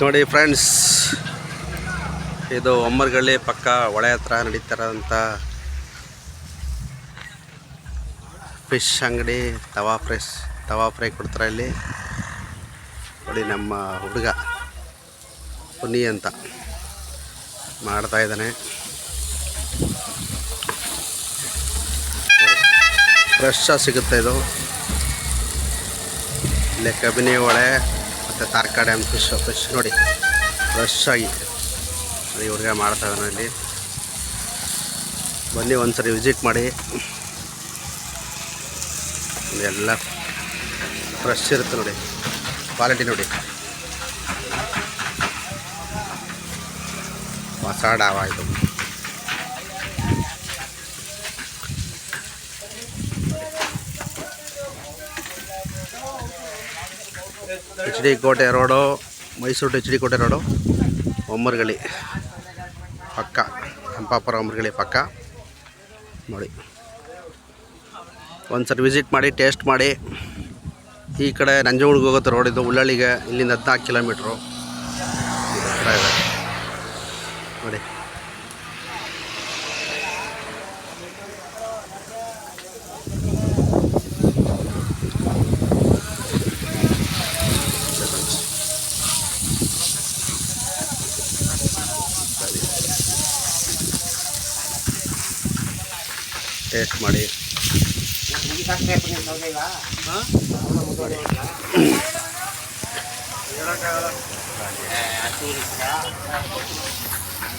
ನೋಡಿ ಫ್ರೆಂಡ್ಸ್, ಇದು ಒಮ್ಮರಗಳ್ಳಿ ಪಕ್ಕ ಹೊಳೆ ಹತ್ರ ನಡೀತಾರಂಥ ಫಿಶ್ ಅಂಗಡಿ. ತವಾ ಫ್ರೈ ಕೊಡ್ತಾರೆ ಇಲ್ಲಿ. ನೋಡಿ ನಮ್ಮ ಹುಡುಗ ಪುನಿ ಅಂತ ಮಾಡ್ತಾ ಇದ್ದಾನೆ. ಫ್ರೆಶ್ ಸಿಗುತ್ತೆ ಇದು. ಇಲ್ಲೇ ಕಬಿನಿ ಹೊಳೆ ಮತ್ತು ತಾರ್ಕಾ ಡ್ಯಾಮ್ ಫಿಶ್ ನೋಡಿ ಫ್ರೆಶ್ ಆಗಿ ಈ ಹುಡುಗ ಮಾಡ್ತಾ ಇದ್ದಾನೆ ಇಲ್ಲಿ. ಬನ್ನಿ ಒಂದ್ಸರಿ ವಿಸಿಟ್ ಮಾಡಿ. ಎಲ್ಲ ಫ್ರೆಶ್ ಇರುತ್ತೆ ನೋಡಿ, ಕ್ವಾಲಿಟಿ ನೋಡಿ. ಹೊಸ ಡಾವ ಇದು. ಎಚ್ ಡಿ ಕೋಟೆ ರೋಡು, ಮೈಸೂರು ಎಚ್ ಡಿ ಕೋಟೆ ರೋಡು, ಒಮ್ಮರಗಳ್ಳಿ ಪಕ್ಕ, ಹಂಪಾಪುರ ಒಮ್ಮರಗಳ್ಳಿ ಪಕ್ಕ ನೋಡಿ. ಒಂದ್ಸರಿ ವಿಸಿಟ್ ಮಾಡಿ, ಟೇಸ್ಟ್ ಮಾಡಿ. ಈ ಕಡೆ ನಂಜನಗೂಡಿಗೆ ಹೋಗುತ್ತೆ ರೋಡ್ ಇದು, ಉಳ್ಳಳ್ಳಿಗೆ. ಇಲ್ಲಿಂದ 14 ಕಿಲೋಮೀಟ್ರು ಹತ್ರ ಇದೆ ನೋಡಿ. ಟೇಸ್ಟ್ ಮಾಡಿ.